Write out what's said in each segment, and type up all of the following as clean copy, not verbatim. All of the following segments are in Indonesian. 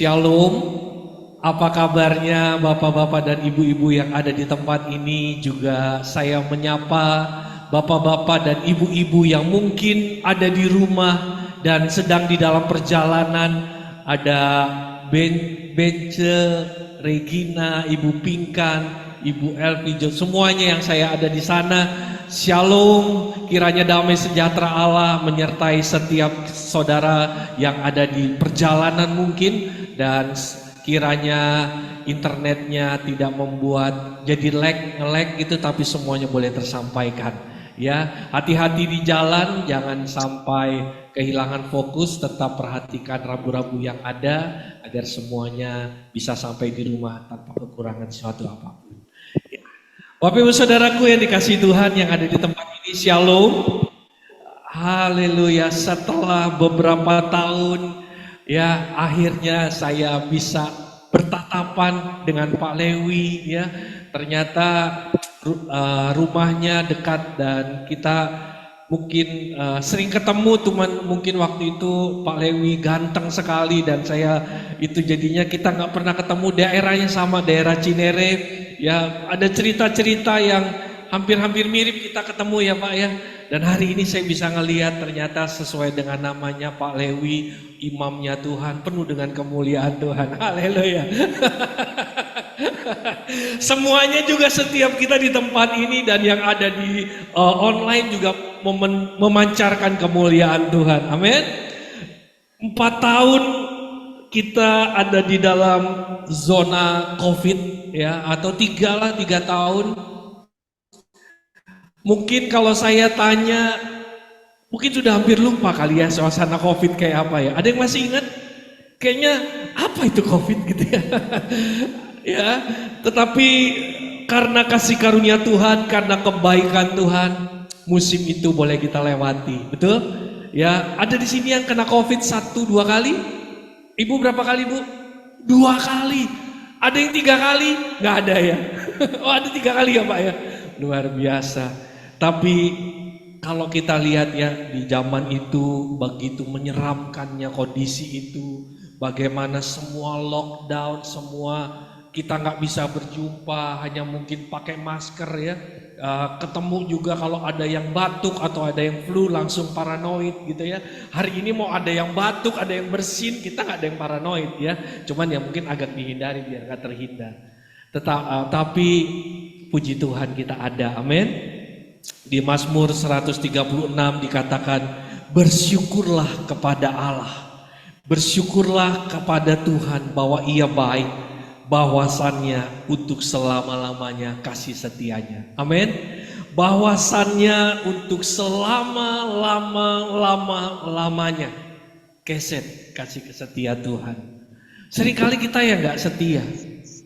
Shalom, apa kabarnya bapak-bapak dan ibu-ibu yang ada di tempat ini? Juga saya menyapa bapak-bapak dan ibu-ibu yang mungkin ada di rumah dan sedang di dalam perjalanan. Ada Bence, Regina, Ibu Pinkan, Ibu Elvi, semuanya yang saya ada di sana. Shalom, kiranya damai sejahtera Allah menyertai setiap saudara yang ada di perjalanan mungkin, dan kiranya internetnya tidak membuat jadi nge-lag gitu, tapi semuanya boleh tersampaikan. Ya, hati-hati di jalan, jangan sampai kehilangan fokus, tetap perhatikan rambu-rambu yang ada agar semuanya bisa sampai di rumah tanpa kekurangan sesuatu apapun. Bapak Ibu Saudaraku yang dikasihi Tuhan yang ada di tempat ini, Shalom. Haleluya, setelah beberapa tahun ya akhirnya saya bisa bertatapan dengan Pak Lewi ya. Ternyata rumahnya dekat dan kita mungkin sering ketemu, cuman mungkin waktu itu Pak Lewi ganteng sekali dan saya itu jadinya kita nggak pernah ketemu. Daerahnya sama, daerah Cinere. Ya, ada cerita-cerita yang hampir-hampir mirip kita ketemu ya Pak ya. Dan hari ini saya bisa ngelihat ternyata sesuai dengan namanya Pak Lewi, imamnya Tuhan, penuh dengan kemuliaan Tuhan. Haleluya. Semuanya juga setiap kita di tempat ini dan yang ada di online juga memancarkan kemuliaan Tuhan. Amin. 4 tahun kita ada di dalam zona COVID ya, atau 3 tahun. Mungkin kalau saya tanya, mungkin sudah hampir lupa kali ya suasana COVID kayak apa ya. Ada yang masih ingat? Kayaknya apa itu COVID gitu ya. Ya, tetapi karena kasih karunia Tuhan, karena kebaikan Tuhan, musim itu boleh kita lewati. Betul? Ya, ada di sini yang kena COVID 1-2 kali? Ibu berapa kali Bu? 2 kali. Ada yang 3 kali? Nggak ada ya. Oh ada 3 kali ya Pak ya. Luar biasa. Tapi kalau kita lihat ya di zaman itu begitu menyeramkannya kondisi itu. Bagaimana semua lockdown, semua kita nggak bisa berjumpa, hanya mungkin pakai masker ya. Ketemu juga kalau ada yang batuk atau ada yang flu langsung paranoid gitu ya. Hari ini mau ada yang batuk, ada yang bersin, kita nggak ada yang paranoid ya. Cuman ya mungkin agak dihindari biar nggak terhindar. Tapi puji Tuhan kita ada, amin. Di Mazmur 136 dikatakan, bersyukurlah kepada Allah, bersyukurlah kepada Tuhan bahwa Ia baik, bahwasannya untuk selama-lamanya kasih setianya. Amin. Bahwasannya untuk selama-lamanya keset kasih setia Tuhan. Seringkali kita ya nggak setia.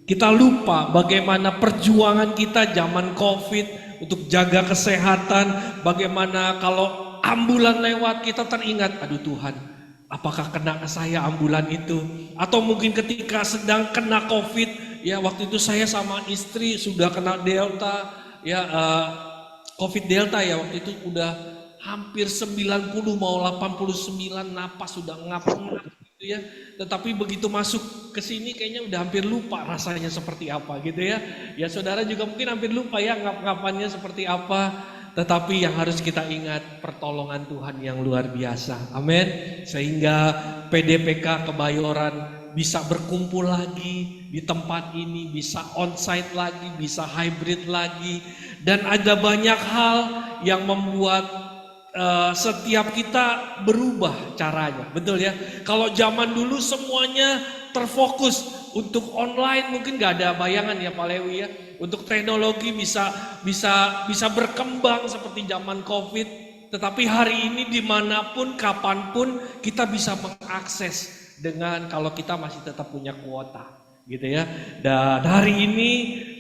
Kita lupa bagaimana perjuangan kita zaman COVID untuk jaga kesehatan. Bagaimana kalau ambulan lewat kita teringat, aduh Tuhan, apakah kena ke saya ambulan itu? Atau mungkin ketika sedang kena COVID, ya waktu itu saya sama istri sudah kena Delta, ya COVID Delta ya waktu itu udah hampir 90 mau 89, napas sudah ngap-ngap gitu ya. Tetapi begitu masuk ke sini kayaknya udah hampir lupa rasanya seperti apa gitu ya. Ya saudara juga mungkin hampir lupa ya ngap-ngapannya seperti apa. Tetapi yang harus kita ingat pertolongan Tuhan yang luar biasa. Amin. Sehingga PDPK Kebayoran bisa berkumpul lagi di tempat ini, bisa onsite lagi, bisa hybrid lagi. Dan ada banyak hal yang membuat setiap kita berubah caranya. Betul ya. Kalau zaman dulu semuanya terfokus untuk online, mungkin gak ada bayangan ya Pak Lewi ya. Untuk teknologi bisa berkembang seperti zaman COVID. Tetapi hari ini dimanapun, kapanpun kita bisa mengakses dengan kalau kita masih tetap punya kuota. Gitu ya. Dan hari ini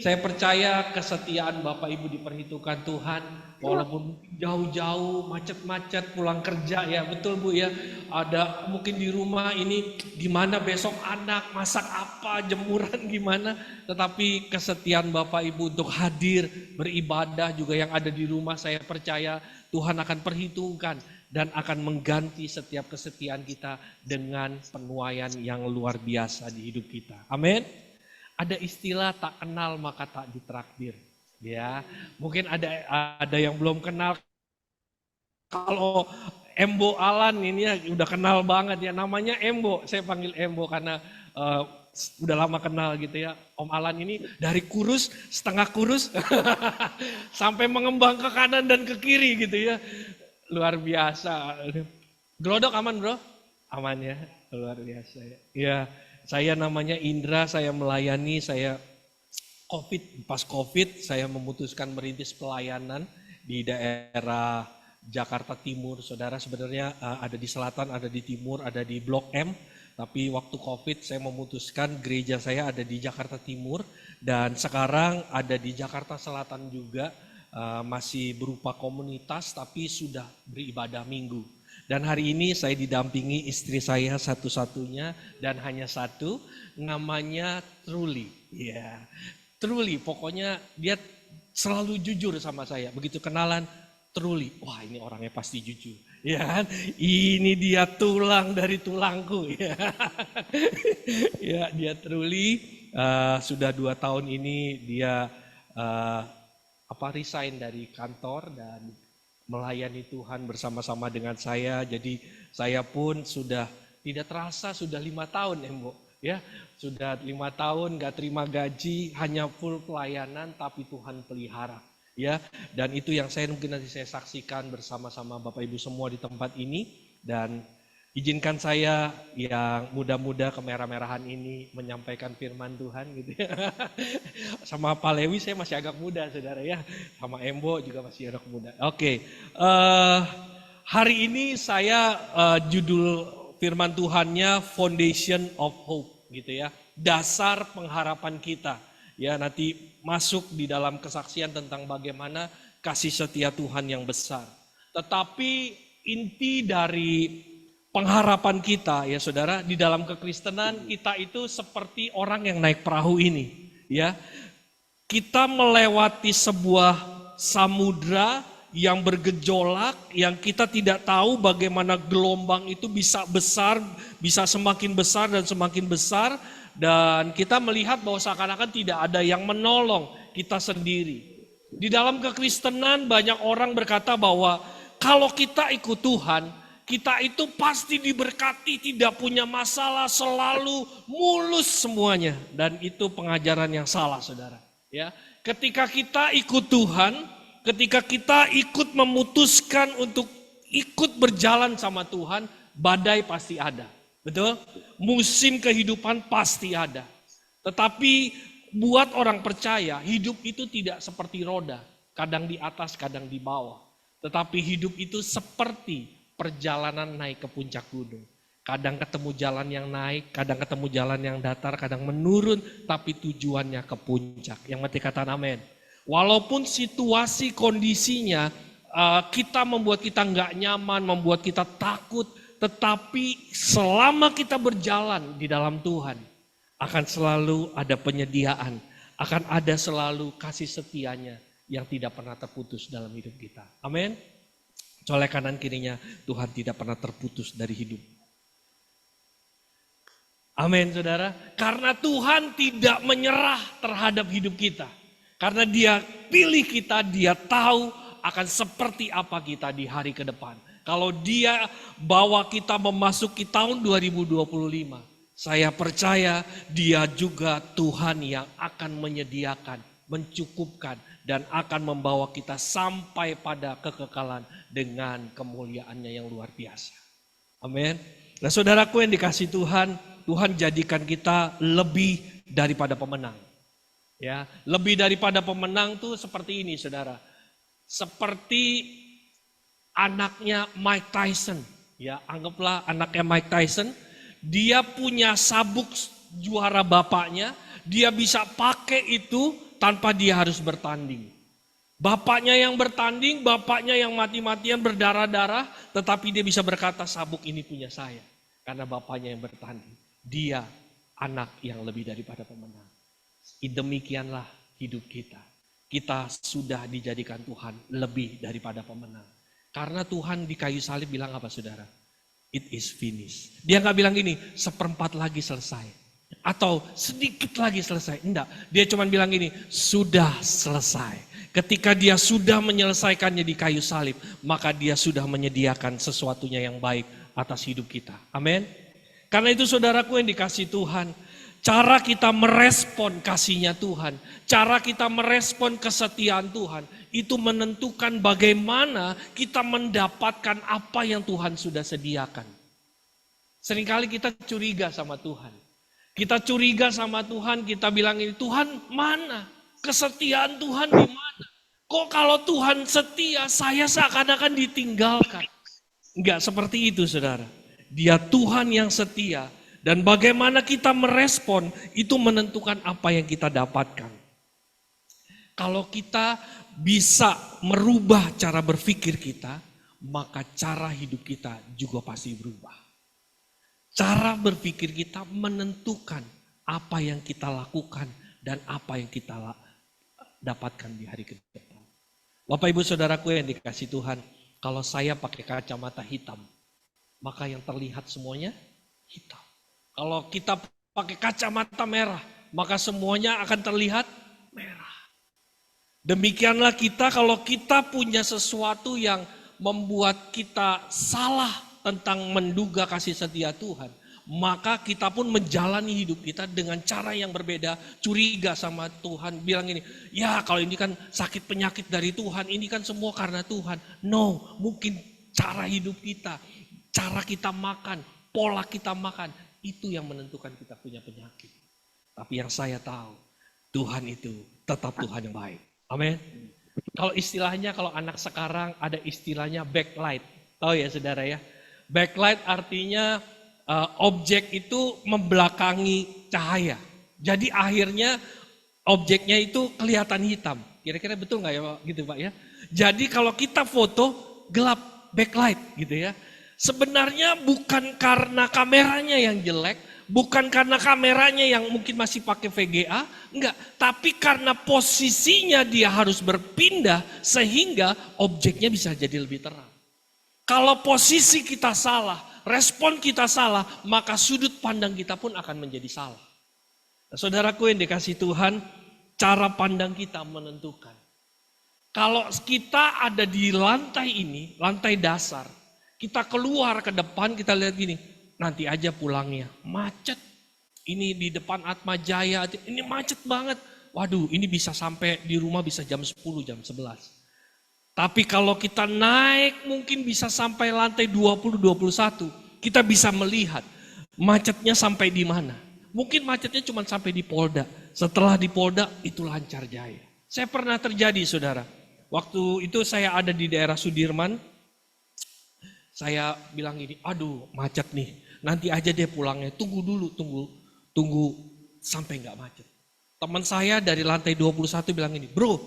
saya percaya kesetiaan Bapak Ibu diperhitungkan Tuhan. Walaupun jauh-jauh, macet-macet pulang kerja ya, betul Bu ya. Ada mungkin di rumah ini gimana besok anak masak apa, jemuran gimana. Tetapi kesetiaan Bapak Ibu untuk hadir beribadah juga yang ada di rumah, saya percaya Tuhan akan perhitungkan dan akan mengganti setiap kesetiaan kita dengan penuaian yang luar biasa di hidup kita. Amin. Ada istilah tak kenal maka tak ditraktir. Ya, mungkin ada yang belum kenal. Kalau Embo Alan ini ya udah kenal banget ya, namanya Embo. Saya panggil Embo karena udah lama kenal gitu ya. Om Alan ini dari kurus, setengah kurus sampai mengembang ke kanan dan ke kiri gitu ya. Luar biasa. Glodok aman bro? Aman ya, luar biasa ya. Ya, saya namanya Indra, saya melayani, pas COVID saya memutuskan merintis pelayanan di daerah Jakarta Timur, saudara. Sebenarnya ada di selatan, ada di timur, ada di Blok M. Tapi waktu COVID saya memutuskan gereja saya ada di Jakarta Timur. Dan sekarang ada di Jakarta Selatan juga, masih berupa komunitas tapi sudah beribadah minggu. Dan hari ini saya didampingi istri saya satu-satunya dan hanya satu, namanya Truly. Ya, Truly, pokoknya dia selalu jujur sama saya. Begitu kenalan, Truly, wah ini orangnya pasti jujur, ya kan? Ini dia tulang dari tulangku, ya. Ya, dia Truly, sudah 2 tahun ini dia resign dari kantor dan melayani Tuhan bersama-sama dengan saya. Jadi saya pun sudah tidak terasa sudah 5 tahun ya Mbok, ya sudah 5 tahun gak terima gaji, hanya full pelayanan tapi Tuhan pelihara. Ya, dan itu yang mungkin nanti saya saksikan bersama-sama Bapak Ibu semua di tempat ini. Dan izinkan saya yang muda-muda kemerah-merahan ini menyampaikan firman Tuhan gitu ya. Sama Pak Lewi saya masih agak muda saudara ya, sama Embo juga masih agak muda. Oke, hari ini saya judul firman Tuhannya Foundation of Hope gitu ya, dasar pengharapan kita. Ya, nanti masuk di dalam kesaksian tentang bagaimana kasih setia Tuhan yang besar. Tetapi inti dari pengharapan kita ya saudara, di dalam kekristenan kita itu seperti orang yang naik perahu ini. Ya, kita melewati sebuah samudra yang bergejolak, yang kita tidak tahu bagaimana gelombang itu bisa besar, bisa semakin besar dan semakin besar. Dan kita melihat bahwa seakan-akan tidak ada yang menolong kita sendiri. Di dalam kekristenan banyak orang berkata bahwa kalau kita ikut Tuhan, kita itu pasti diberkati, tidak punya masalah, selalu mulus semuanya. Dan itu pengajaran yang salah saudara. Ya, ketika kita ikut Tuhan, ketika kita ikut memutuskan untuk ikut berjalan sama Tuhan, badai pasti ada. Betul? Musim kehidupan pasti ada. Tetapi buat orang percaya, hidup itu tidak seperti roda. Kadang di atas, kadang di bawah. Tetapi hidup itu seperti perjalanan naik ke puncak gunung. Kadang ketemu jalan yang naik, kadang ketemu jalan yang datar, kadang menurun. Tapi tujuannya ke puncak. Yang mati kata amin. Walaupun situasi kondisinya kita membuat kita nggak nyaman, membuat kita takut. Tetapi selama kita berjalan di dalam Tuhan, akan selalu ada penyediaan, akan ada selalu kasih setianya yang tidak pernah terputus dalam hidup kita. Amin. Colek kanan kirinya, Tuhan tidak pernah terputus dari hidup. Amin saudara. Karena Tuhan tidak menyerah terhadap hidup kita. Karena Dia pilih kita, Dia tahu akan seperti apa kita di hari ke depan. Kalau Dia bawa kita memasuki tahun 2025, saya percaya Dia juga Tuhan yang akan menyediakan, mencukupkan, dan akan membawa kita sampai pada kekekalan dengan kemuliaannya yang luar biasa. Amin. Nah saudaraku yang dikasih Tuhan, Tuhan jadikan kita lebih daripada pemenang. Ya, lebih daripada pemenang tuh seperti ini saudara. Seperti anaknya Mike Tyson, ya anggaplah anaknya Mike Tyson, dia punya sabuk juara bapaknya, dia bisa pakai itu tanpa dia harus bertanding. Bapaknya yang bertanding, bapaknya yang mati-matian berdarah-darah, tetapi dia bisa berkata sabuk ini punya saya. Karena bapaknya yang bertanding, dia anak yang lebih daripada pemenang. Demikianlah hidup kita. Kita sudah dijadikan Tuhan lebih daripada pemenang. Karena Tuhan di kayu salib bilang apa saudara? It is finished. Dia nggak bilang gini, seperempat lagi selesai. Atau sedikit lagi selesai. Enggak, dia cuma bilang gini, sudah selesai. Ketika dia sudah menyelesaikannya di kayu salib, maka dia sudah menyediakan sesuatunya yang baik atas hidup kita. Amin. Karena itu saudaraku yang dikasih Tuhan, cara kita merespon kasihnya Tuhan, cara kita merespon kesetiaan Tuhan, itu menentukan bagaimana kita mendapatkan apa yang Tuhan sudah sediakan. Seringkali kita curiga sama Tuhan. Kita curiga sama Tuhan, kita bilang ini, Tuhan mana? Kesetiaan Tuhan di mana? Kok kalau Tuhan setia, saya seakan-akan ditinggalkan. Enggak seperti itu saudara. Dia Tuhan yang setia. Dan bagaimana kita merespon, itu menentukan apa yang kita dapatkan. Kalau kita bisa merubah cara berpikir kita, maka cara hidup kita juga pasti berubah. Cara berpikir kita menentukan apa yang kita lakukan dan apa yang kita dapatkan di hari ke depan. Bapak Ibu Saudaraku yang dikasih Tuhan, kalau saya pakai kacamata hitam, maka yang terlihat semuanya hitam. Kalau kita pakai kacamata merah, maka semuanya akan terlihat merah. Demikianlah kita, kalau kita punya sesuatu yang membuat kita salah tentang menduga kasih setia Tuhan, maka kita pun menjalani hidup kita dengan cara yang berbeda, curiga sama Tuhan, bilang ini, ya kalau ini kan sakit penyakit dari Tuhan, ini kan semua karena Tuhan. No, mungkin cara hidup kita, cara kita makan, pola kita makan, itu yang menentukan kita punya penyakit. Tapi yang saya tahu, Tuhan itu tetap Tuhan yang baik. Amin. Kalau istilahnya, kalau anak sekarang ada istilahnya backlight. Tahu ya saudara ya. Backlight artinya objek itu membelakangi cahaya. Jadi akhirnya objeknya itu kelihatan hitam. Kira-kira betul nggak ya gitu Pak ya. Jadi kalau kita foto gelap, backlight gitu ya. Sebenarnya bukan karena kameranya yang jelek, bukan karena kameranya yang mungkin masih pakai VGA, enggak. Tapi karena posisinya dia harus berpindah sehingga objeknya bisa jadi lebih terang. Kalau posisi kita salah, respon kita salah, maka sudut pandang kita pun akan menjadi salah. Nah, saudaraku yang dikasih Tuhan, cara pandang kita menentukan. Kalau kita ada di lantai ini, lantai dasar, kita keluar ke depan, kita lihat gini, nanti aja pulangnya, macet. Ini di depan Atma Jaya, ini macet banget. Waduh, ini bisa sampai di rumah bisa jam 10, jam 11. Tapi kalau kita naik mungkin bisa sampai lantai 20, 21. Kita bisa melihat macetnya sampai di mana. Mungkin macetnya cuma sampai di Polda. Setelah di Polda itu lancar jaya. Saya pernah terjadi saudara. Waktu itu saya ada di daerah Sudirman. Saya bilang gini, aduh macet nih. Nanti aja deh pulangnya, tunggu dulu, tunggu sampai nggak macet. Teman saya dari lantai 21 bilang gini, bro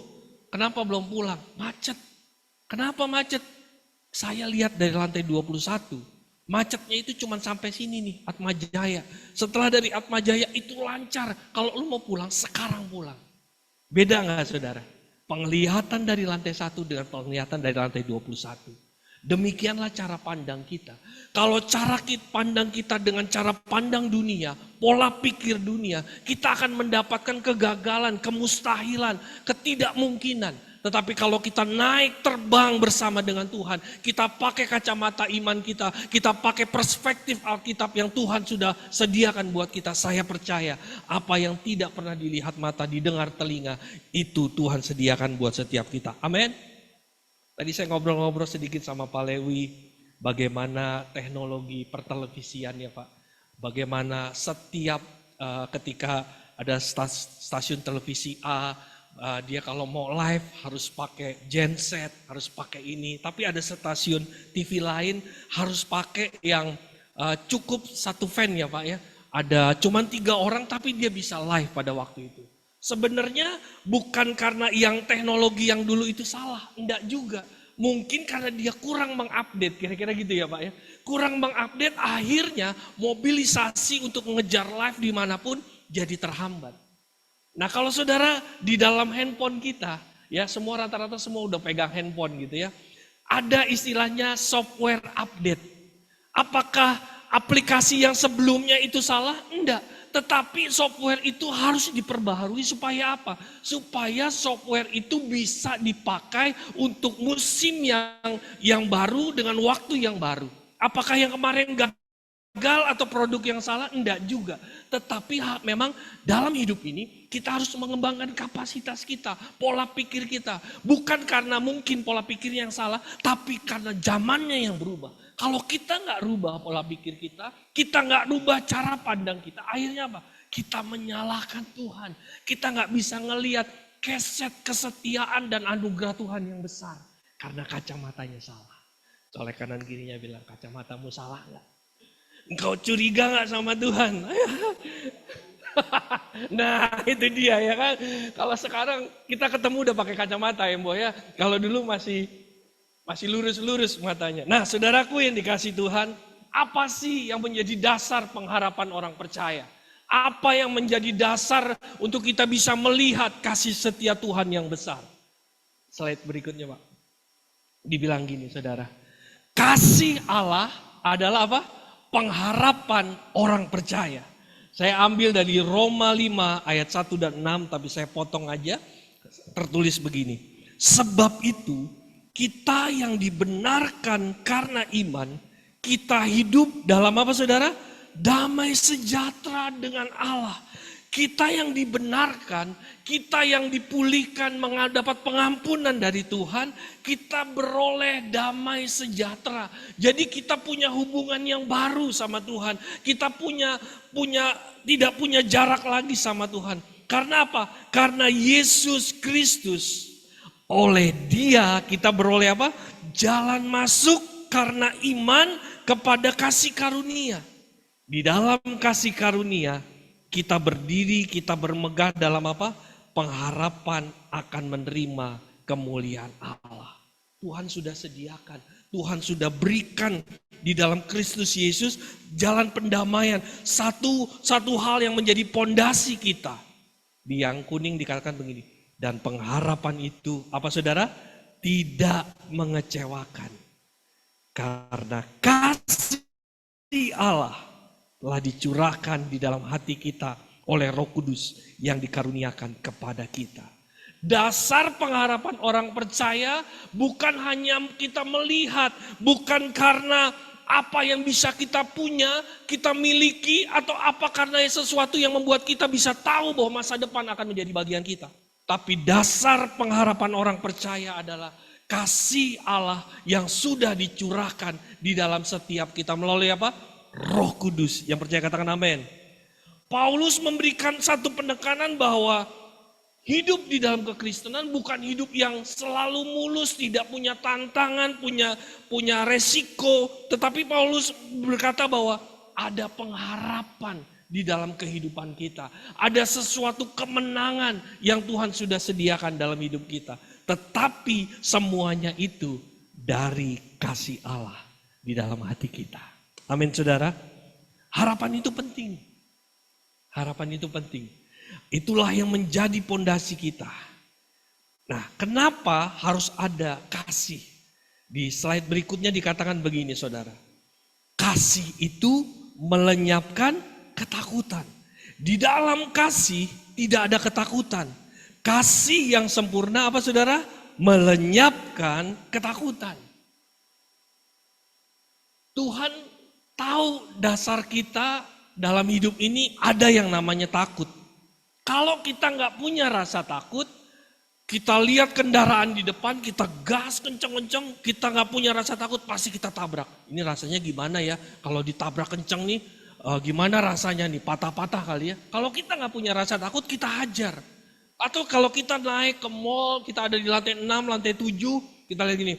kenapa belum pulang? Macet. Kenapa macet? Saya lihat dari lantai 21, macetnya itu cuma sampai sini nih, Atma Jaya. Setelah dari Atma Jaya itu lancar, kalau lu mau pulang, sekarang pulang. Beda nggak saudara? Penglihatan dari lantai 1 dengan penglihatan dari lantai 21. Demikianlah cara pandang kita. Kalau cara pandang kita dengan cara pandang dunia, pola pikir dunia, kita akan mendapatkan kegagalan, kemustahilan, ketidakmungkinan. Tetapi kalau kita naik terbang bersama dengan Tuhan, kita pakai kacamata iman kita pakai perspektif Alkitab yang Tuhan sudah sediakan buat kita. Saya percaya apa yang tidak pernah dilihat mata, didengar telinga, itu Tuhan sediakan buat setiap kita. Amin. Tadi saya ngobrol-ngobrol sedikit sama Pak Lewi, bagaimana teknologi pertelevisian ya Pak. Bagaimana setiap ketika ada stasiun televisi A, dia kalau mau live harus pakai genset, harus pakai ini. Tapi ada stasiun TV lain harus pakai yang cukup satu fan ya Pak ya. Ada cuman 3 orang tapi dia bisa live pada waktu itu. Sebenarnya bukan karena yang teknologi yang dulu itu salah, enggak juga. Mungkin karena dia kurang mengupdate, kira-kira gitu ya Pak ya. Kurang mengupdate, akhirnya mobilisasi untuk mengejar live dimanapun jadi terhambat. Nah kalau saudara di dalam handphone kita, ya semua rata-rata semua udah pegang handphone gitu ya. Ada istilahnya software update. Apakah aplikasi yang sebelumnya itu salah? Enggak. Tetapi software itu harus diperbaharui supaya apa? Supaya software itu bisa dipakai untuk musim yang baru dengan waktu yang baru. Apakah yang kemarin gagal atau produk yang salah? Enggak juga. Tetapi memang dalam hidup ini kita harus mengembangkan kapasitas kita, pola pikir kita. Bukan karena mungkin pola pikir yang salah, tapi karena zamannya yang berubah. Kalau kita nggak rubah pola pikir kita nggak rubah cara pandang kita, akhirnya apa? Kita menyalahkan Tuhan. Kita nggak bisa ngelihat keset kesetiaan dan anugerah Tuhan yang besar. Karena kacamatanya salah. Oleh kanan kirinya bilang, kacamatamu salah nggak? Engkau curiga nggak sama Tuhan? Nah itu dia ya kan. Kalau sekarang kita ketemu udah pakai kacamata ya Mbok ya. Kalau dulu masih lurus-lurus matanya. Nah saudaraku yang dikasih Tuhan, apa sih yang menjadi dasar pengharapan orang percaya? Apa yang menjadi dasar untuk kita bisa melihat kasih setia Tuhan yang besar? Slide berikutnya Pak. Dibilang gini saudara. Kasih Allah adalah apa? Pengharapan orang percaya. Saya ambil dari Roma 5 ayat 1 dan 6 tapi saya potong aja. Tertulis begini. Sebab itu kita yang dibenarkan karena iman, kita hidup dalam apa saudara? Damai sejahtera dengan Allah. Kita yang dibenarkan, kita yang dipulihkan, mendapat pengampunan dari Tuhan, kita beroleh damai sejahtera. Jadi kita punya hubungan yang baru sama Tuhan. Kita tidak punya jarak lagi sama Tuhan. Karena apa? Karena Yesus Kristus. Oleh Dia kita beroleh apa? Jalan masuk karena iman kepada kasih karunia. Di dalam kasih karunia kita berdiri, kita bermegah dalam apa? Pengharapan akan menerima kemuliaan Allah. Tuhan sudah sediakan, Tuhan sudah berikan di dalam Kristus Yesus jalan pendamaian. Satu hal yang menjadi pondasi kita. Di yang kuning dikatakan begini. Dan pengharapan itu, apa saudara? Tidak mengecewakan. Karena kasih Allah telah dicurahkan di dalam hati kita oleh Roh Kudus yang dikaruniakan kepada kita. Dasar pengharapan orang percaya bukan hanya kita melihat, bukan karena apa yang bisa kita punya, kita miliki, atau apa karena sesuatu yang membuat kita bisa tahu bahwa masa depan akan menjadi bagian kita. Tapi dasar pengharapan orang percaya adalah kasih Allah yang sudah dicurahkan di dalam setiap kita melalui apa? Roh Kudus. Yang percaya katakan amin. Paulus memberikan satu penekanan bahwa hidup di dalam kekristenan bukan hidup yang selalu mulus, tidak punya tantangan, punya resiko. Tetapi Paulus berkata bahwa ada pengharapan di dalam kehidupan kita. Ada sesuatu kemenangan yang Tuhan sudah sediakan dalam hidup kita. Tetapi semuanya itu dari kasih Allah di dalam hati kita. Amin saudara. Harapan itu penting. Harapan itu penting. Itulah yang menjadi pondasi kita. Nah, kenapa harus ada kasih? Di slide berikutnya dikatakan begini saudara. Kasih itu melenyapkan ketakutan. Di dalam kasih tidak ada ketakutan. Kasih yang sempurna apa saudara? Melenyapkan ketakutan. Tuhan tahu dasar kita dalam hidup ini ada yang namanya takut. Kalau kita nggak punya rasa takut, kita lihat kendaraan di depan, kita gas kenceng-kenceng, kita nggak punya rasa takut, pasti kita tabrak. Ini rasanya gimana ya? Kalau ditabrak kenceng nih, gimana rasanya nih? Patah-patah kali ya. Kalau kita nggak punya rasa takut, kita hajar. Atau kalau kita naik ke mall, kita ada di lantai 6, lantai 7, kita lihat gini,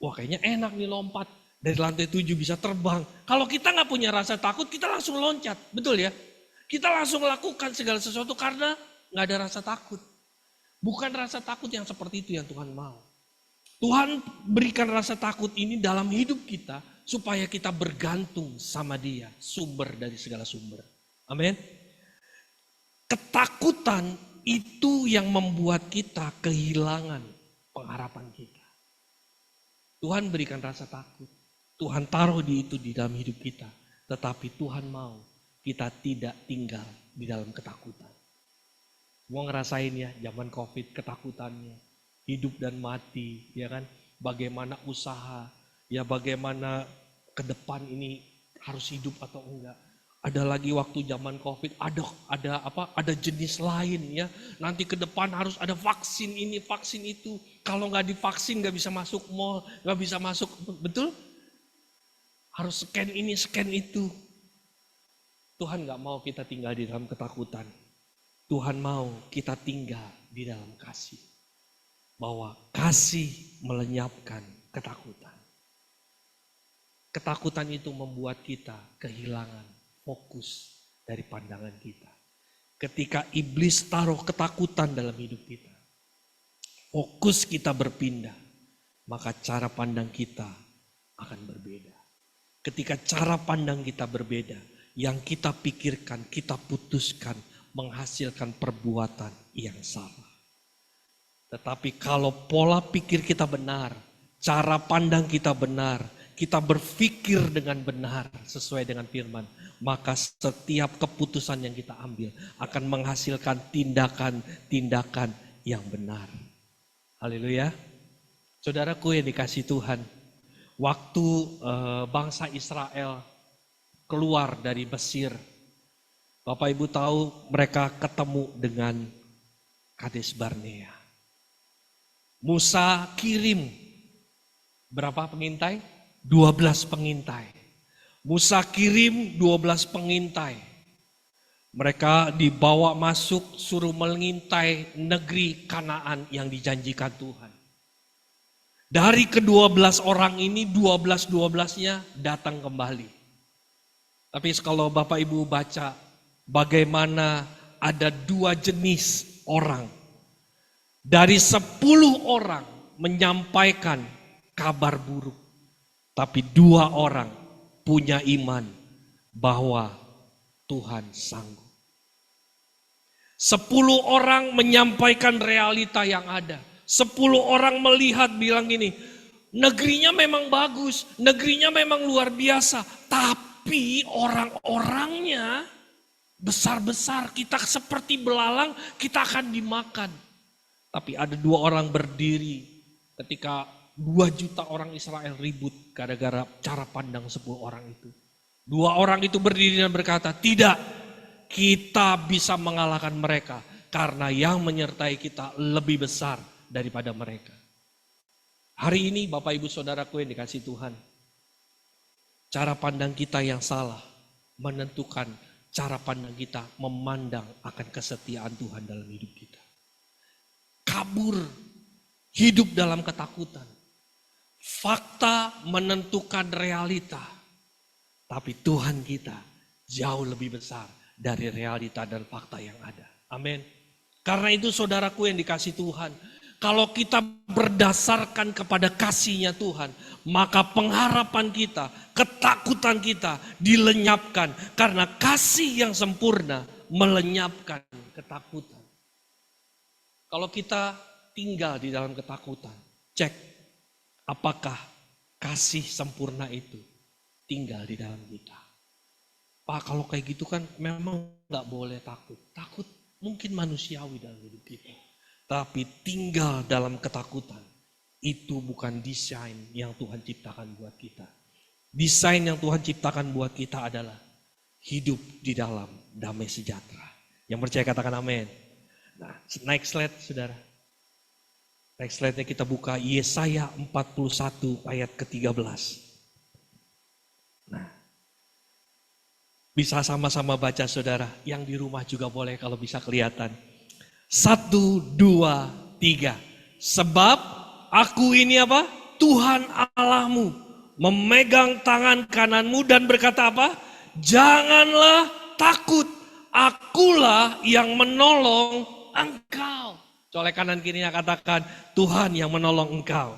wah kayaknya enak nih lompat. Dari lantai 7 bisa terbang. Kalau kita nggak punya rasa takut, kita langsung loncat. Betul ya? Kita langsung lakukan segala sesuatu karena nggak ada rasa takut. Bukan rasa takut yang seperti itu yang Tuhan mau. Tuhan berikan rasa takut ini dalam hidup kita supaya kita bergantung sama Dia, sumber dari segala sumber. Amin. Ketakutan itu yang membuat kita kehilangan pengharapan kita. Tuhan berikan rasa takut. Tuhan taruh itu di dalam hidup kita. Tetapi Tuhan mau kita tidak tinggal di dalam ketakutan. Mau ngerasain ya zaman COVID ketakutannya. Hidup dan mati, ya kan? Bagaimana usaha, ya bagaimana ke depan ini harus hidup atau enggak. Ada lagi waktu zaman COVID, ada jenis lain ya. Nanti ke depan harus ada vaksin ini, vaksin itu. Kalau nggak divaksin nggak bisa masuk mall, nggak bisa masuk, betul? Harus scan ini, scan itu. Tuhan nggak mau kita tinggal di dalam ketakutan. Tuhan mau kita tinggal di dalam kasih. Bahwa kasih melenyapkan ketakutan. Ketakutan itu membuat kita kehilangan fokus dari pandangan kita. Ketika iblis taruh ketakutan dalam hidup kita, fokus kita berpindah, maka cara pandang kita akan berbeda. Ketika cara pandang kita berbeda, yang kita pikirkan, kita putuskan, menghasilkan perbuatan yang salah. Tetapi kalau pola pikir kita benar, cara pandang kita benar, kita berpikir dengan benar sesuai dengan firman, maka setiap keputusan yang kita ambil akan menghasilkan tindakan-tindakan yang benar. Haleluya. Saudaraku yang dikasihi Tuhan, waktu bangsa Israel keluar dari Mesir, Bapak Ibu tahu mereka ketemu dengan Kades Barnea. Musa kirim berapa pengintai? 12 pengintai. Musa kirim 12 pengintai. Mereka dibawa masuk, suruh mengintai negeri Kanaan yang dijanjikan Tuhan. Dari ke-12 orang ini, 12-12-nya datang kembali. Tapi kalau Bapak Ibu baca bagaimana ada 2 jenis orang. Dari 10 orang menyampaikan kabar buruk. Tapi 2 orang punya iman bahwa Tuhan sanggup. 10 orang menyampaikan realita yang ada. 10 orang melihat bilang gini, negerinya memang bagus, negerinya memang luar biasa. Tapi orang-orangnya besar-besar, kita seperti belalang, kita akan dimakan. Tapi ada 2 orang berdiri ketika 2 juta orang Israel ribut gara-gara cara pandang 10 orang itu. 2 orang itu berdiri dan berkata, tidak, kita bisa mengalahkan mereka karena yang menyertai kita lebih besar daripada mereka. Hari ini Bapak Ibu Saudaraku yang dikasihi Tuhan, cara pandang kita yang salah menentukan cara pandang kita memandang akan kesetiaan Tuhan dalam hidup kita. Kabur, hidup dalam ketakutan. Fakta menentukan realita. Tapi Tuhan kita jauh lebih besar dari realita dan fakta yang ada. Amin. Karena itu saudaraku yang dikasihi Tuhan, kalau kita berdasarkan kepada kasih-Nya Tuhan, maka pengharapan kita, ketakutan kita dilenyapkan. Karena kasih yang sempurna melenyapkan ketakutan. Kalau kita tinggal di dalam ketakutan, cek apakah kasih sempurna itu tinggal di dalam kita. Pak, kalau kayak gitu kan memang gak boleh takut. Takut mungkin manusiawi dalam hidup kita. Tapi tinggal dalam ketakutan, itu bukan desain yang Tuhan ciptakan buat kita. Desain yang Tuhan ciptakan buat kita adalah hidup di dalam damai sejahtera. Yang percaya katakan amin. Nah, naik slide saudara. Next slide-nya kita buka Yesaya 41 ayat ke-13. Nah, bisa sama-sama baca saudara. Yang di rumah juga boleh kalau bisa kelihatan. 1, 2, 3. Sebab aku ini apa? Tuhan Allahmu memegang tangan kananmu dan berkata apa? Janganlah takut, akulah yang menolong engkau. Colek kanan kirinya katakan, Tuhan yang menolong engkau.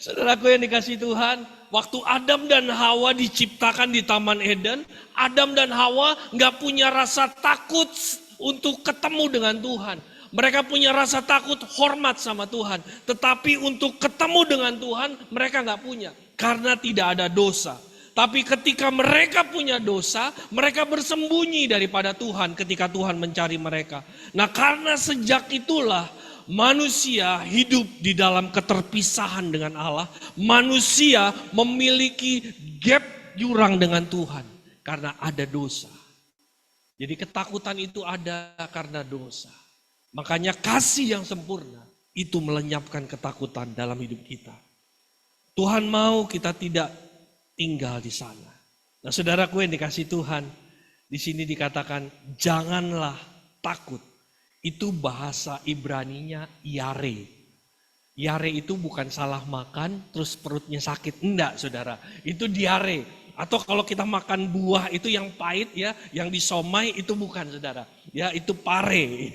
Saudaraku yang dikasihi Tuhan, waktu Adam dan Hawa diciptakan di Taman Eden, Adam dan Hawa gak punya rasa takut untuk ketemu dengan Tuhan. Mereka punya rasa takut, hormat sama Tuhan. Tetapi untuk ketemu dengan Tuhan mereka nggak punya. Karena tidak ada dosa. Tapi ketika mereka punya dosa, mereka bersembunyi daripada Tuhan ketika Tuhan mencari mereka. Nah, karena sejak itulah manusia hidup di dalam keterpisahan dengan Allah. Manusia memiliki gap jurang dengan Tuhan karena ada dosa. Jadi ketakutan itu ada karena dosa. Makanya kasih yang sempurna itu melenyapkan ketakutan dalam hidup kita. Tuhan mau kita tidak tinggal di sana. Nah, saudaraku yang dikasih Tuhan, di sini dikatakan janganlah takut. Itu bahasa Ibraninya yare. Yare itu bukan salah makan terus perutnya sakit. Enggak, saudara. Itu diare. Atau kalau kita makan buah itu yang pahit ya, yang disomai itu bukan, saudara. Ya, itu pare.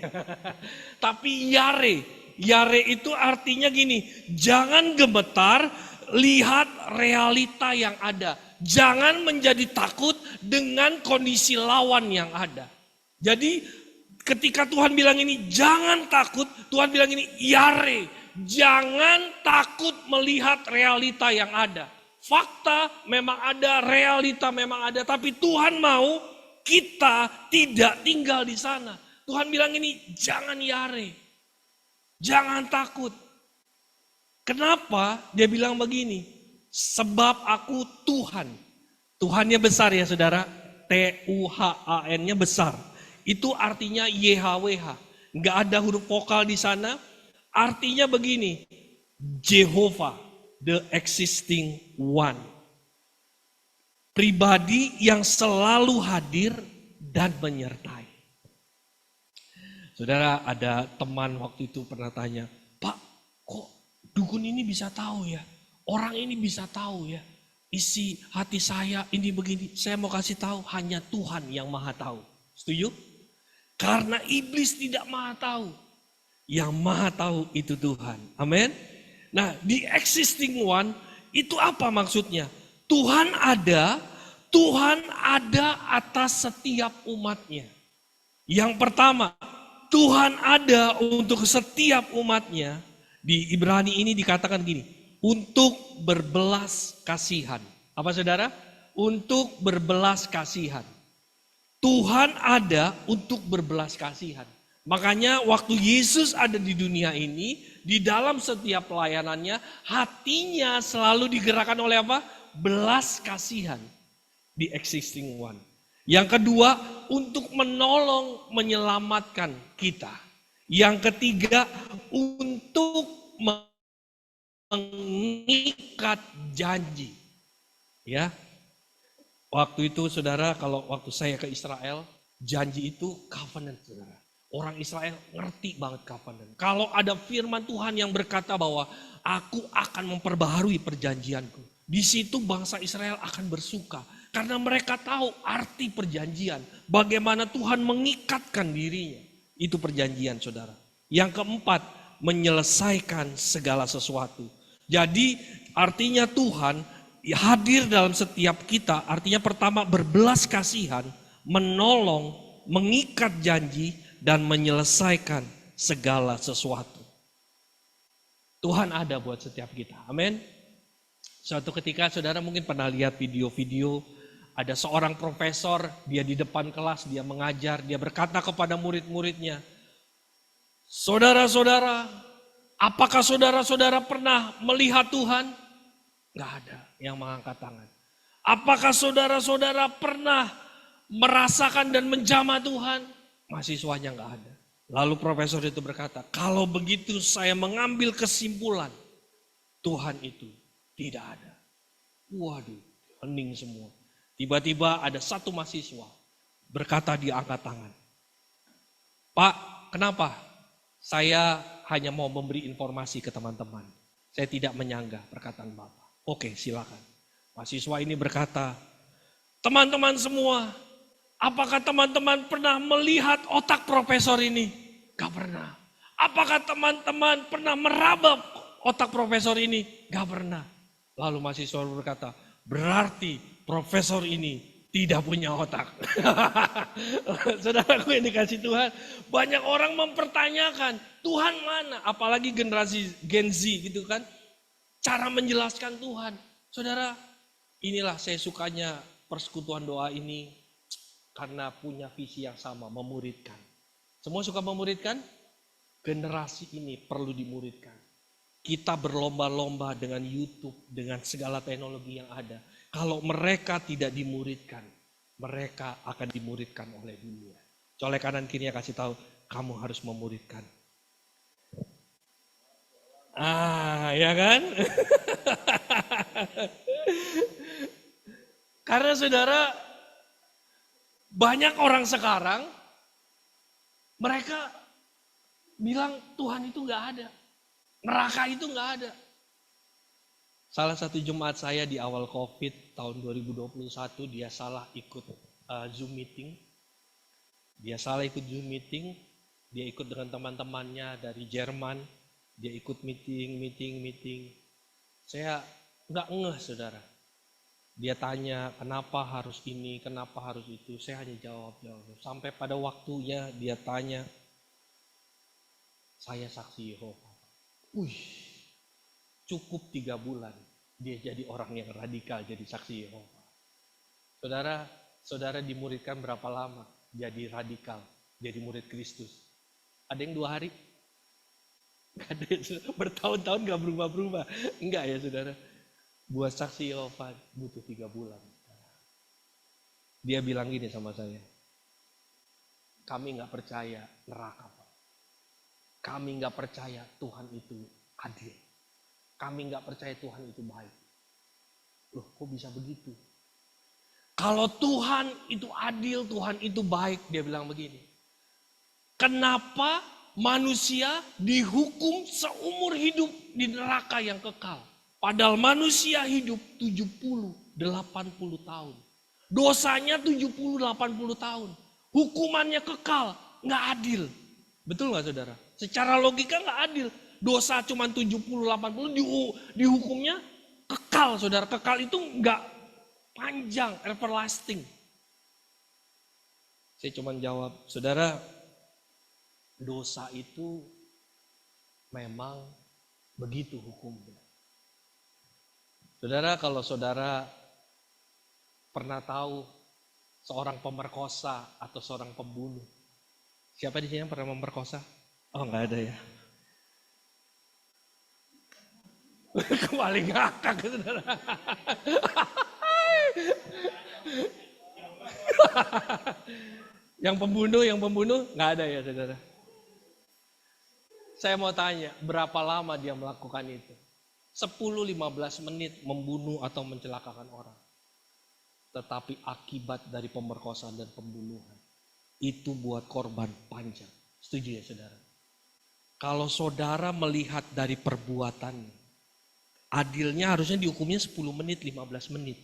Tapi yare. Yare itu artinya gini, jangan gemetar, lihat realita yang ada. Jangan menjadi takut dengan kondisi lawan yang ada. Jadi ketika Tuhan bilang ini jangan takut, Tuhan bilang ini yare. Jangan takut melihat realita yang ada. Fakta memang ada, realita memang ada. Tapi Tuhan mau kita tidak tinggal di sana. Tuhan bilang ini jangan yare. Jangan takut. Kenapa dia bilang begini? Sebab aku Tuhan. Tuhannya besar ya saudara. Tuhan-nya besar. Itu artinya YHWH. Nggak ada huruf vokal di sana. Artinya begini. Jehovah, the existing one. Pribadi yang selalu hadir dan menyertai. Saudara, ada teman waktu itu pernah tanya, Pak, kok dukun ini bisa tahu ya? Orang ini bisa tahu ya? Isi hati saya ini begini. Saya mau kasih tahu, hanya Tuhan yang maha tahu. Setuju? Karena iblis tidak maha tahu. Yang maha tahu itu Tuhan. Amin. Nah, the existing one itu apa maksudnya? Tuhan ada atas setiap umatnya. Yang pertama, Tuhan ada untuk setiap umatnya. Di Ibrani ini dikatakan gini, untuk berbelas kasihan. Apa saudara? Untuk berbelas kasihan. Tuhan ada untuk berbelas kasihan. Makanya waktu Yesus ada di dunia ini, di dalam setiap pelayanannya, hatinya selalu digerakkan oleh apa? Belas kasihan. The existing one. Yang kedua, untuk menolong, menyelamatkan kita. Yang ketiga, untuk mengikat janji. Ya, waktu itu saudara, kalau waktu saya ke Israel, janji itu covenant saudara. Orang Israel ngerti banget covenant. Kalau ada firman Tuhan yang berkata bahwa aku akan memperbaharui perjanjianku. Di situ bangsa Israel akan bersuka. Karena mereka tahu arti perjanjian. Bagaimana Tuhan mengikatkan dirinya. Itu perjanjian saudara. Yang keempat, menyelesaikan segala sesuatu. Jadi artinya Tuhan hadir dalam setiap kita. Artinya pertama berbelas kasihan, menolong, mengikat janji, dan menyelesaikan segala sesuatu. Tuhan ada buat setiap kita. Amin. Suatu ketika saudara mungkin pernah lihat video-video. Ada seorang profesor, dia di depan kelas, dia mengajar, dia berkata kepada murid-muridnya, saudara-saudara, apakah saudara-saudara pernah melihat Tuhan? Gak ada yang mengangkat tangan. Apakah saudara-saudara pernah merasakan dan menjamah Tuhan? Mahasiswanya gak ada. Lalu profesor itu berkata, kalau begitu saya mengambil kesimpulan, Tuhan itu tidak ada. Waduh, hening semua. Tiba-tiba ada satu mahasiswa berkata dia angkat tangan. Pak, kenapa? Saya hanya mau memberi informasi ke teman-teman. Saya tidak menyanggah perkataan Bapak. Oke, silakan. Mahasiswa ini berkata, teman-teman semua, apakah teman-teman pernah melihat otak profesor ini? Gak pernah. Apakah teman-teman pernah meraba otak profesor ini? Gak pernah. Lalu mahasiswa berkata, berarti profesor ini tidak punya otak. Saudaraku yang dikasih Tuhan, banyak orang mempertanyakan, Tuhan mana? Apalagi generasi Gen Z gitu kan. Cara menjelaskan Tuhan. Saudara, inilah saya sukanya persekutuan doa ini karena punya visi yang sama, memuridkan. Semua suka memuridkan? Generasi ini perlu dimuridkan. Kita berlomba-lomba dengan YouTube, dengan segala teknologi yang ada. Kalau mereka tidak dimuridkan, mereka akan dimuridkan oleh dunia. Colek kanan kirinya kasih tahu, kamu harus memuridkan. Ya kan? Karena saudara, banyak orang sekarang, mereka bilang Tuhan itu nggak ada. Neraka itu nggak ada. Salah satu jemaat saya di awal COVID tahun 2021, dia salah ikut Zoom meeting. Dia ikut dengan teman-temannya dari Jerman. Dia ikut meeting. Saya nggak ngeh, saudara. Dia tanya, kenapa harus ini, kenapa harus itu. Saya hanya jawab. Sampai pada waktunya dia tanya, saya saksi Yehova. Cukup 3 bulan dia jadi orang yang radikal, jadi saksi Yehova. Saudara dimuridkan berapa lama jadi radikal, jadi murid Kristus? Ada yang 2 hari? Gak ada, bertahun-tahun gak berubah-berubah. Enggak ya saudara. Buat saksi Yehova butuh 3 bulan. Dia bilang gini sama saya, kami gak percaya neraka, Pak. Kami gak percaya Tuhan itu adil. Kami gak percaya Tuhan itu baik. Loh, kok bisa begitu? Kalau Tuhan itu adil, Tuhan itu baik, dia bilang begini. Kenapa manusia dihukum seumur hidup di neraka yang kekal? Padahal manusia hidup 70-80 tahun. Dosanya 70-80 tahun. Hukumannya kekal, gak adil. Betul gak saudara? Secara logika gak adil. Dosa cuma 70-80, dihukumnya kekal, saudara. Kekal itu enggak panjang, everlasting. Saya cuma jawab, saudara, dosa itu memang begitu hukumnya. Saudara, kalau saudara pernah tahu seorang pemerkosa atau seorang pembunuh, siapa di sini yang pernah memperkosa? Oh, enggak ada ya. Kembali ngakak, saudara. Yang pembunuh nggak ada ya saudara. Saya mau tanya, berapa lama dia melakukan itu? 10-15 menit membunuh atau mencelakakan orang. Tetapi akibat dari pemerkosaan dan pembunuhan itu buat korban panjang. Setuju ya saudara? Kalau saudara melihat dari perbuatannya, adilnya harusnya dihukumnya 10 menit, 15 menit.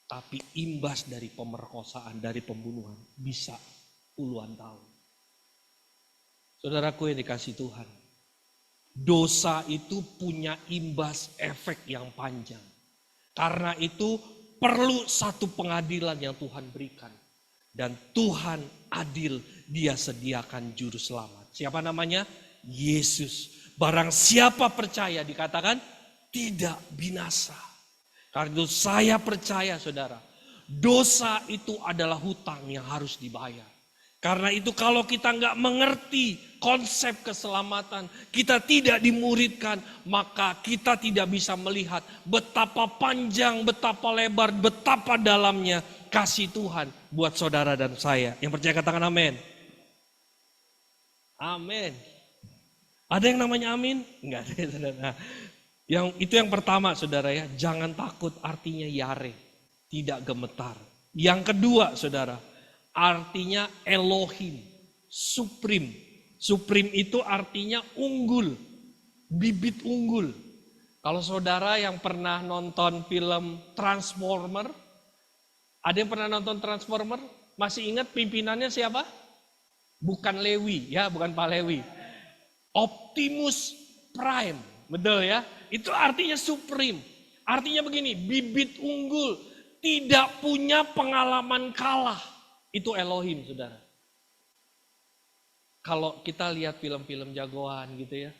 Tapi imbas dari pemerkosaan, dari pembunuhan bisa puluhan tahun. Saudaraku yang dikasih Tuhan, dosa itu punya imbas efek yang panjang. Karena itu perlu satu pengadilan yang Tuhan berikan. Dan Tuhan adil, dia sediakan juru selamat. Siapa namanya? Yesus. Barang siapa percaya dikatakan tidak binasa. Karena itu saya percaya saudara, dosa itu adalah hutang yang harus dibayar. Karena itu kalau kita nggak mengerti konsep keselamatan, kita tidak dimuridkan, maka kita tidak bisa melihat betapa panjang, betapa lebar, betapa dalamnya kasih Tuhan buat saudara dan saya. Yang percaya katakan amin. Amin. Ada yang namanya amin? Enggak ada saudara. Itu yang pertama saudara ya, jangan takut, artinya yare, tidak gemetar. Yang kedua saudara, artinya Elohim, supreme. Supreme itu artinya unggul, bibit unggul. Kalau saudara yang pernah nonton film Transformer, ada yang pernah nonton Transformer? Masih ingat pimpinannya siapa? Bukan Lewi ya, bukan Pak Lewi. Optimus Prime, betul ya? Itu artinya supreme. Artinya begini, bibit unggul. tidak punya pengalaman kalah. Itu Elohim, saudara. Kalau kita lihat film-film jagoan gitu ya.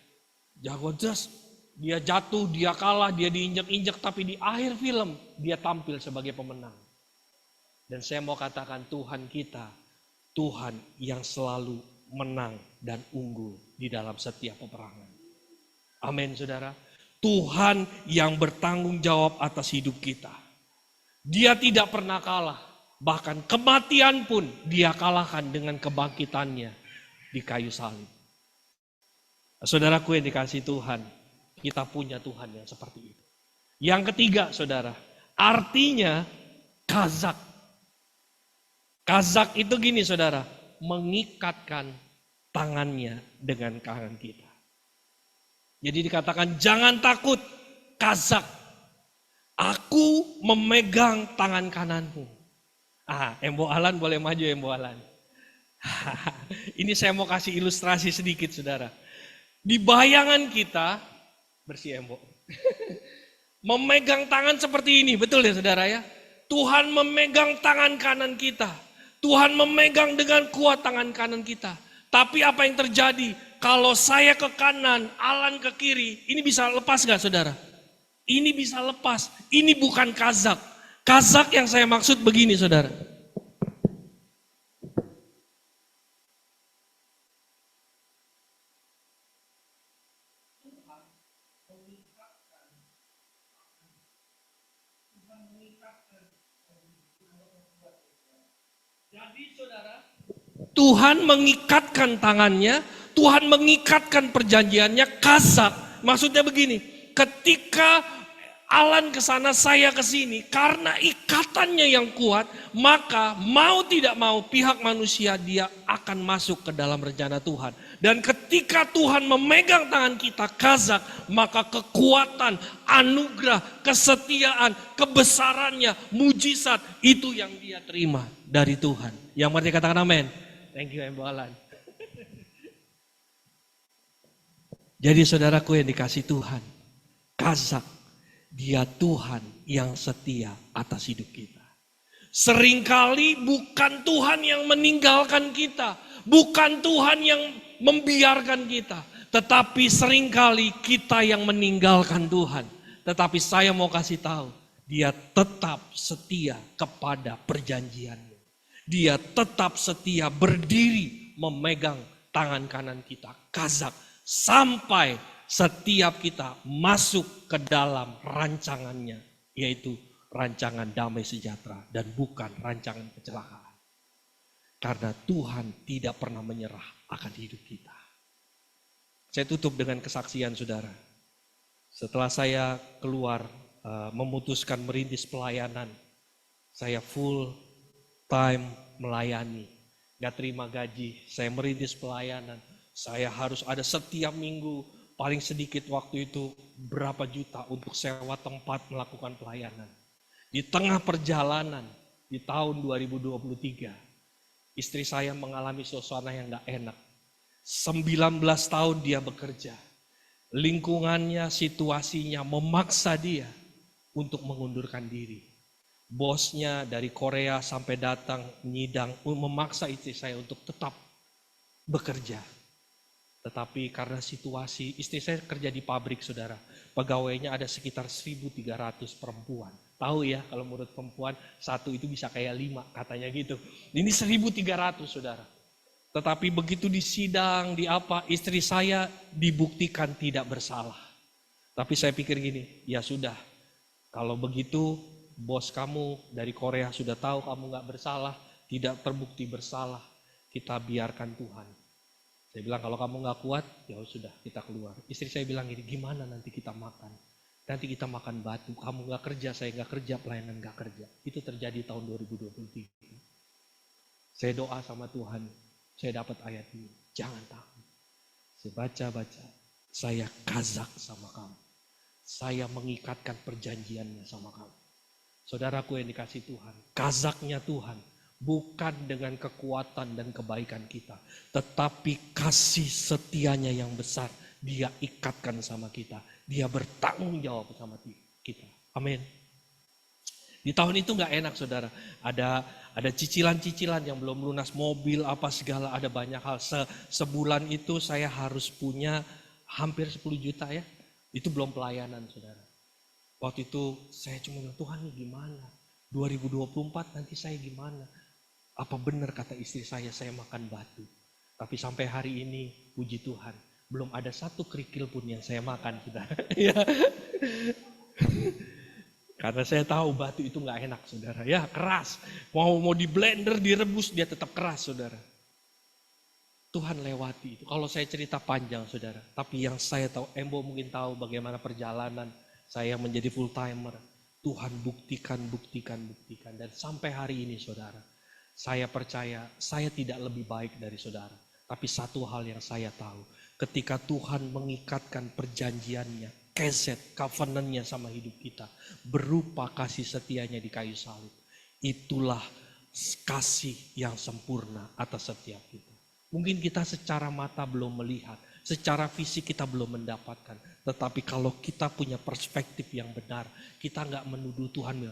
Jagoan just dia jatuh, dia kalah, dia diinjak-injak. Tapi di akhir film dia tampil sebagai pemenang. Dan saya mau katakan Tuhan kita, Tuhan yang selalu menang dan unggul di dalam setiap peperangan. Amin, saudara. Tuhan yang bertanggung jawab atas hidup kita. Dia tidak pernah kalah. Bahkan kematian pun dia kalahkan dengan kebangkitannya di kayu salib. Saudaraku yang dikasihi Tuhan, kita punya Tuhan yang seperti itu. Yang ketiga, saudara, artinya kazak. Kazak itu gini, saudara, mengikatkan tangannya dengan tangan kita. Jadi dikatakan jangan takut, kazak. Aku memegang tangan kananmu. Embo Alan boleh maju, Embo Alan. Ini saya mau kasih ilustrasi sedikit, saudara. Di bayangan kita, bersih Embo. Memegang tangan seperti ini, betul ya saudara ya? Tuhan memegang tangan kanan kita. Tuhan memegang dengan kuat tangan kanan kita. Tapi apa yang terjadi? Kalau saya ke kanan, Alan ke kiri, ini bisa lepas gak saudara? Ini bisa lepas. Ini bukan kazak. Kazak yang saya maksud begini saudara. Jadi saudara, Tuhan mengikatkan tangannya, Tuhan mengikatkan perjanjiannya, kazak. Maksudnya begini, ketika Alan ke sana, saya ke sini, karena ikatannya yang kuat, maka mau tidak mau pihak manusia dia akan masuk ke dalam rencana Tuhan. Dan ketika Tuhan memegang tangan kita, kazak, maka kekuatan, anugerah, kesetiaan, kebesarannya, mujizat, itu yang dia terima dari Tuhan. Yang berarti katakan amin. Thank you, Ibu Alan. Jadi saudaraku yang dikasih Tuhan, kazak. Dia Tuhan yang setia atas hidup kita. Seringkali bukan Tuhan yang meninggalkan kita. Bukan Tuhan yang membiarkan kita. Tetapi seringkali kita yang meninggalkan Tuhan. Tetapi saya mau kasih tahu. Dia tetap setia kepada perjanjiannya. Dia tetap setia berdiri memegang tangan kanan kita. Kazak sampai setiap kita masuk ke dalam rancangannya, yaitu rancangan damai sejahtera dan bukan rancangan kecelakaan. Karena Tuhan tidak pernah menyerah akan hidup kita. Saya tutup dengan kesaksian saudara. Setelah saya keluar memutuskan merintis pelayanan, saya full time melayani. Gak terima gaji, saya merintis pelayanan. Saya harus ada setiap minggu, paling sedikit waktu itu berapa juta untuk sewa tempat melakukan pelayanan. Di tengah perjalanan di tahun 2023, istri saya mengalami suasana yang gak enak. 19 tahun dia bekerja. Lingkungannya, situasinya memaksa dia untuk mengundurkan diri. Bosnya dari Korea sampai datang menyidang, memaksa istri saya untuk tetap bekerja. Tetapi karena situasi, istri saya kerja di pabrik saudara. Pegawainya ada sekitar 1.300 perempuan. Tahu ya kalau menurut perempuan, satu itu bisa kayak 5 katanya gitu. Ini 1.300 saudara. Tetapi begitu disidang, istri saya dibuktikan tidak bersalah. Tapi saya pikir gini, ya sudah. Kalau begitu bos kamu dari Korea sudah tahu kamu gak bersalah, tidak terbukti bersalah. Kita biarkan Tuhan. Saya bilang kalau kamu gak kuat, ya sudah kita keluar. Istri saya bilang gini, gimana nanti kita makan? Nanti kita makan batu, kamu gak kerja, saya gak kerja, pelayanan gak kerja. Itu terjadi tahun 2023. Saya doa sama Tuhan, saya dapat ayat ini, jangan takut. Saya baca-baca, saya kazak sama kamu. Saya mengikatkan perjanjiannya sama kamu. Saudaraku yang dikasih Tuhan, kazaknya Tuhan. Bukan dengan kekuatan dan kebaikan kita. Tetapi kasih setianya yang besar. Dia ikatkan sama kita. Dia bertanggung jawab sama kita. Amin. Di Di tahun itu nggak enak saudara, ada cicilan-cicilan yang belum lunas, mobil apa segala, ada banyak hal. Sebulan itu saya harus punya hampir 10 juta ya, itu belum pelayanan saudara. Waktu itu saya cuma bilang, Tuhan ini gimana? 2024 nanti saya gimana? Apa benar kata istri saya makan batu? Tapi sampai hari ini, puji Tuhan, belum ada satu kerikil pun yang saya makan saudara. Ya. Karena saya tahu batu itu nggak enak saudara, ya keras. Mau di blender, direbus, dia tetap keras saudara. Tuhan lewati itu. Kalau saya cerita panjang saudara, tapi yang saya tahu, Embo mungkin tahu bagaimana perjalanan saya menjadi full timer. Tuhan buktikan. Dan sampai hari ini saudara, saya percaya saya tidak lebih baik dari saudara. Tapi satu hal yang saya tahu, ketika Tuhan mengikatkan perjanjiannya, keset, covenantnya sama hidup kita, berupa kasih setianya di kayu salib. Itulah kasih yang sempurna atas setiap kita. Mungkin kita secara mata belum melihat, secara fisik kita belum mendapatkan. Tetapi kalau kita punya perspektif yang benar, kita nggak menuduh Tuhan,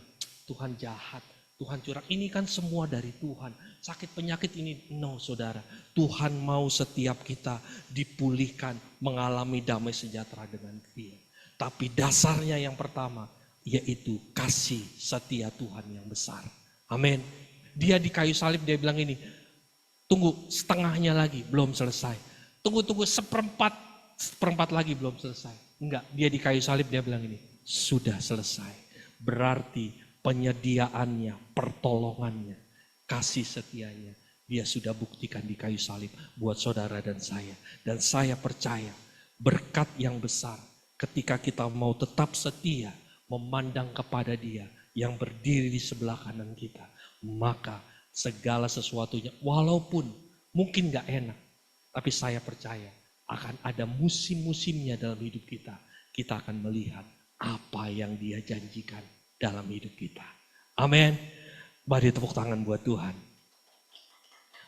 Tuhan jahat, Tuhan curang. Ini kan semua dari Tuhan. Sakit penyakit ini, no saudara. Tuhan mau setiap kita dipulihkan, mengalami damai sejahtera dengan Dia. Tapi dasarnya yang pertama, yaitu kasih setia Tuhan yang besar. Amin. Dia di kayu salib, dia bilang ini, tunggu setengahnya lagi, belum selesai. Tunggu seperempat lagi belum selesai. Enggak, dia di kayu salib, dia bilang ini, sudah selesai. Berarti penyediaannya, pertolongannya, kasih setianya, dia sudah buktikan di kayu salib buat saudara dan saya. Dan saya percaya berkat yang besar ketika kita mau tetap setia memandang kepada Dia yang berdiri di sebelah kanan kita, maka segala sesuatunya walaupun mungkin gak enak, tapi saya percaya akan ada musim-musimnya dalam hidup kita. Kita akan melihat apa yang Dia janjikan dalam hidup kita. Amin. Mari tepuk tangan buat Tuhan.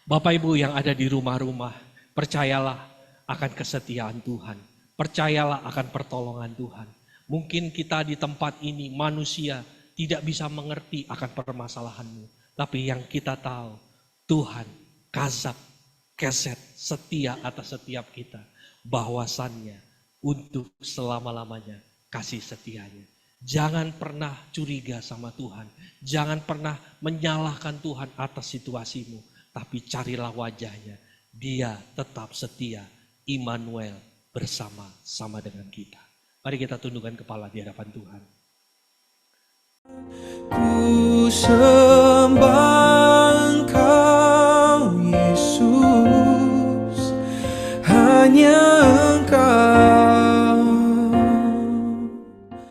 Bapak Ibu yang ada di rumah-rumah, percayalah akan kesetiaan Tuhan. Percayalah akan pertolongan Tuhan. Mungkin kita di tempat ini manusia tidak bisa mengerti akan permasalahanmu. Tapi yang kita tahu, Tuhan kazak, keset, setia atas setiap kita. Bahwasannya untuk selama-lamanya kasih setianya. Jangan pernah curiga sama Tuhan. Jangan pernah menyalahkan Tuhan atas situasimu. Tapi carilah wajahnya. Dia tetap setia. Immanuel bersama-sama dengan kita. Mari kita tundukkan kepala di hadapan Tuhan. Ku sembah